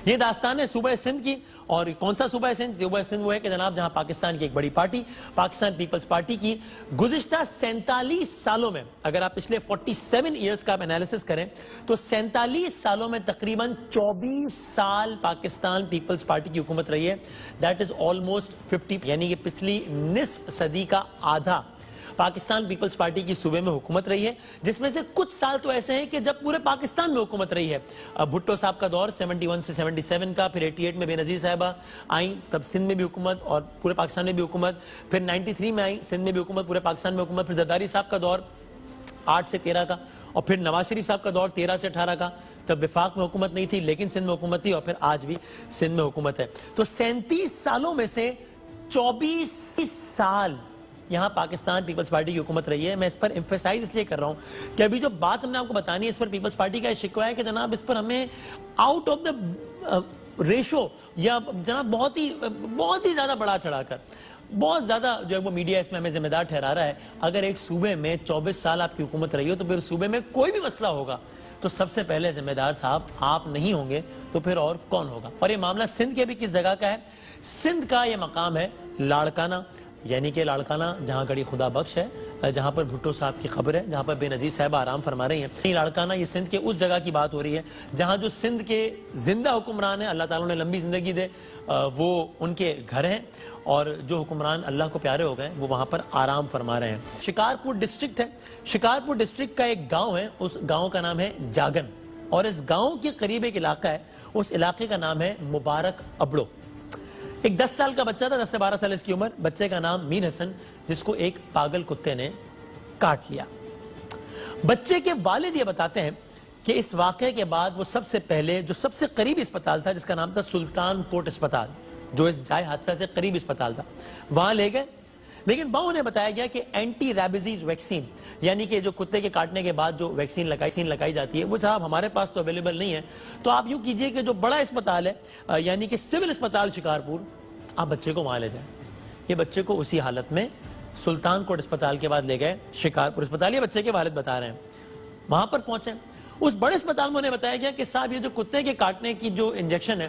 یہ داستان ہے صوبہ سندھ کی. اور کون سا صوبہ سندھ؟ صوبہ سندھ وہ ہے کہ جناب جہاں پاکستان کی ایک بڑی پارٹی پاکستان پیپلز پارٹی کی گزشتہ 47 سالوں میں، اگر آپ پچھلے 47 ایئرز کا انالیسس کریں تو 47 سالوں میں تقریباً 24 سال پاکستان پیپلز پارٹی کی حکومت رہی ہے. دیٹ از آلموسٹ 50، یعنی کہ پچھلی نصف صدی کا آدھا پاکستان پیپلز پارٹی کی صوبے میں حکومت رہی ہے، جس میں سے کچھ سال تو ایسے ہیں کہ جب پورے پاکستان میں حکومت رہی ہے. بھٹو صاحب کا دور 71 سے 77 کا، پھر 88 میں بے نظیر صاحبہ آئیں، تب سندھ میں بھی حکومت اور پورے پاکستان میں بھی حکومت. پھر 93 میں آئیں، سندھ میں بھی حکومت، پورے پاکستان میں حکومت. پھر زرداری صاحب کا دور 8 سے 13 کا، اور پھر نواز شریف صاحب کا دور 13 سے 18 کا. تب وفاق میں حکومت نہیں تھی لیکن سندھ میں حکومت تھی، اور پھر آج بھی سندھ میں حکومت ہے. تو 37 سالوں میں سے 24 سال یہاں پاکستان پیپلز پارٹی کی حکومت رہی ہے. میں اس پر ایمفیسائز اس لیے کر رہا ہوں کہ ابھی جو بات ہم نے آپ کو بتانی ہے اس پر پیپلز پارٹی کا شکوہ ہے کہ جناب اس پر ہمیں آؤٹ آف دا ریشو یا جناب بہت ہی زیادہ بڑا چڑھا کر بہت زیادہ جو ہے وہ میڈیا اس میں ہمیں ذمہ دار ٹھہرا رہا ہے. اگر ایک صوبے میں 24 سال آپ کی حکومت رہی ہو تو پھر صوبے میں کوئی بھی مسئلہ ہوگا تو سب سے پہلے ذمہ دار صاحب آپ نہیں ہوں گے تو پھر اور کون ہوگا. اور یہ معاملہ سندھ کے بھی کس جگہ کا ہے؟ سندھ کا یہ مقام ہے لاڑکانہ، یعنی کہ لاڑکانہ جہاں گڑی خدا بخش ہے، جہاں پر بھٹو صاحب کی قبر ہے، جہاں پر بے نظیر صاحبہ آرام فرما رہی ہیں. لاڑکانہ یہ سندھ کے اس جگہ کی بات ہو رہی ہے جہاں جو سندھ کے زندہ حکمران ہیں، اللہ تعالیٰ نے لمبی زندگی دے، وہ ان کے گھر ہیں، اور جو حکمران اللہ کو پیارے ہو گئے وہ وہاں پر آرام فرما رہے ہیں. شکارپور ڈسٹرکٹ ہے. شکارپور ڈسٹرکٹ کا ایک گاؤں ہے، اس گاؤں کا نام ہے جاگن، اور اس گاؤں کے قریب ایک علاقہ ہے، اس علاقے کا نام ہے مبارک ابڑو. ایک 10 سال کا بچہ تھا، 10 سے 12 سال اس کی عمر. بچے کا نام میر حسن، جس کو ایک پاگل کتے نے کاٹ لیا. بچے کے والد یہ بتاتے ہیں کہ اس واقعے کے بعد وہ سب سے پہلے جو سب سے قریبی اسپتال تھا، جس کا نام تھا سلطان کوٹ اسپتال، جو اس جائے حادثہ سے قریبی اسپتال تھا، وہاں لے گئے. لیکن وہاں انہیں بتایا گیا کہ اینٹی ریبیزیز ویکسین، یعنی کہ جو کتے کے کاٹنے کے بعد جو ویکسین لگائی جاتی ہے، وہ صاحب ہمارے پاس تو اویلیبل نہیں ہے. تو آپ یوں کیجئے کہ جو بڑا اسپتال ہے، یعنی کہ سول اسپتال شکارپور، آپ بچے کو وہاں لے جائیں. یہ بچے کو اسی حالت میں سلطان کوٹ اسپتال کے بعد لے گئے شکارپور اسپتال. یہ بچے کے والد بتا رہے ہیں. وہاں پر پہنچے، اس بڑے اسپتال میں انہیں بتایا گیا کہ صاحب یہ جو کتے کے کاٹنے کی جو انجیکشن ہے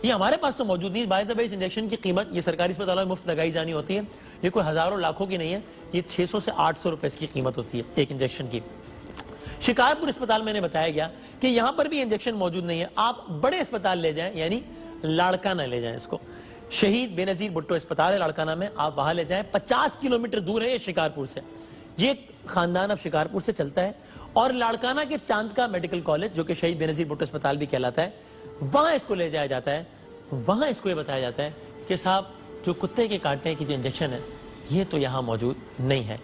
یہ ہمارے پاس تو موجود نہیں. By the way us injection کی قیمت یہ سرکاری اسپتالوں میں مفت لگائی جانی ہوتی ہے، یہ کوئی ہزاروں لاکھوں کی نہیں ہے، یہ 600 سے 800 روپے اس کی قیمت ہوتی ہے ایک انجیکشن کی. شکارپور اسپتال میں انہیں بتایا گیا کہ یہاں پر بھی انجیکشن موجود نہیں ہے، آپ بڑے اسپتال لے جائیں، یعنی لاڑکانہ لے جائیں. اس کو شہید بے نظیر بھٹو اسپتال ہے لاڑکانہ میں، آپ وہاں لے جائیں. 50 کلومیٹر دور ہے یہ شکارپور سے. یہ خاندان اب شکارپور سے چلتا ہے اور لاڑکانہ کے چاند کا میڈیکل کالج، جو کہ شہید بے نظیر بھٹو اسپتال بھی کہلاتا ہے، وہاں اس کو لے جایا جاتا ہے. وہاں اس کو یہ بتایا جاتا ہے کہ صاحب جو کتے کے کاٹنے کی جو انجیکشن ہے یہ تو یہاں موجود نہیں ہے،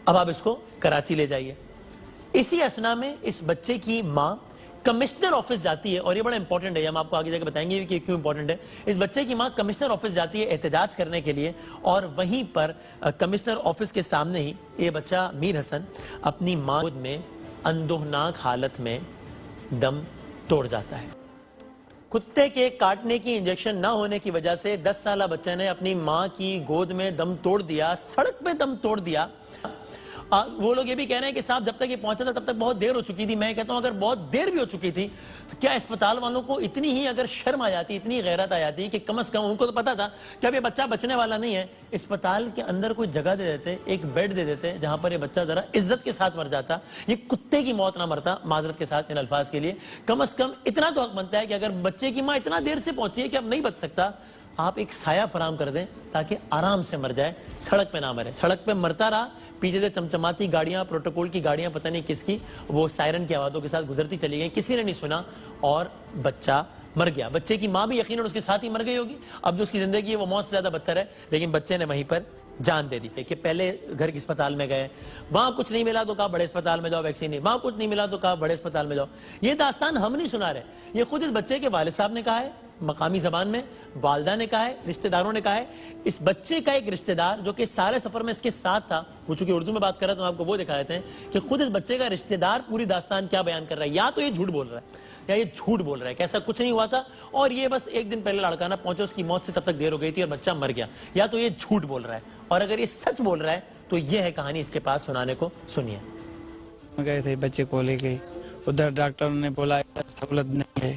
اب آپ اس کو کراچی لے جائیے. اسی اسنا میں اس بچے کی ماں کمشنر آفس جاتی ہے، اور یہ بڑا امپورٹنٹ ہے، ہم آپ کو آگے جا کے بتائیں گے کہ کیوں امپورٹنٹ ہے. اس بچے کی ماں کمشنر آفس جاتی ہے احتجاج کرنے کے لیے، اور وہیں پر کمشنر آفس کے سامنے ہی یہ بچہ میر حسن اپنی ماں میں اندوہناک حالت میں دم توڑ جاتا ہے. کتے کے کاٹنے کی انجیکشن نہ ہونے کی وجہ سے 10 سالہ بچہ نے اپنی ماں کی گود میں دم توڑ دیا، سڑک پہ دم توڑ دیا. وہ لوگ یہ بھی کہہ رہے ہیں کہ صاحب جب تک یہ پہنچا تھا تب تک بہت دیر ہو چکی تھی. میں کہتا ہوں اگر بہت دیر بھی ہو چکی تھی تو کیا اسپتال والوں کو اتنی ہی اگر شرم آ جاتی، اتنی غیرت آ جاتی کہ کم از کم ان کو تو پتا تھا کہ اب یہ بچہ بچنے والا نہیں ہے، اسپتال کے اندر کوئی جگہ دے دیتے، ایک بیڈ دے دیتے جہاں پر یہ بچہ ذرا عزت کے ساتھ مر جاتا، یہ کتے کی موت نہ مرتا. معذرت کے ساتھ ان الفاظ کے لیے کم از کم اتنا تو حق بنتا ہے کہ اگر بچے کی ماں اتنا دیر سے پہنچی ہے کہ اب نہیں بچ سکتا، آپ ایک سایہ فراہم کر دیں تاکہ آرام سے مر جائے، سڑک پہ نہ مرے. سڑک پہ مرتا رہا، پیچھے سے چمچماتی گاڑیاں، پروٹوکول کی گاڑیاں، پتہ نہیں کس کی، وہ سائرن کی آوازوں کے ساتھ گزرتی چلی گئی، کسی نے نہیں سنا اور بچہ مر گیا. بچے کی ماں بھی یقیناً اس کے ساتھ ہی مر گئی ہوگی. اب جو اس کی زندگی ہے وہ موت سے زیادہ بدتر ہے، لیکن بچے نے وہیں پر جان دے دی. کہ پہلے گھر کے اسپتال میں گئے، وہاں کچھ نہیں ملا تو کہا بڑے اسپتال میں جاؤ ویکسین نہیں، وہاں کچھ نہیں ملا تو کہا بڑے اسپتال میں جاؤ. یہ داستان ہم نہیں سنا رہے، یہ خود اس بچے کے والد صاحب نے کہا ہے مقامی زبان میں، والدہ نے کہا ہے، رشتہ داروں نے کہا ہے. اس بچے کا ایک رشتہ دار جو کہ سارے سفر میں اس کے ساتھ تھا، وہ چونکہ اردو میں بات کر رہا تھا، آپ کو وہ دکھا دیتے ہیں کہ خود اس بچے کا رشتہ دار پوری داستان کیا بیان کر رہا ہے. یا تو یہ جھوٹ بول رہا ہے یا یہ جھوٹ بول رہا ہے کہ ایسا کچھ نہیں ہوا تھا اور یہ بس ایک دن پہلے لاڑکانہ پہنچے، اس کی موت سے تب تک دیر ہو گئی تھی اور بچہ مر گیا. یا تو یہ جھوٹ بول رہا ہے، اور اگر یہ سچ بول رہا ہے تو یہ ہے کہانی اس کے پاس سنانے کو. سنیے. گئے تھے بچے کو لے کے، ادھر ڈاکٹر نے بولا سہولت نہیں ہے،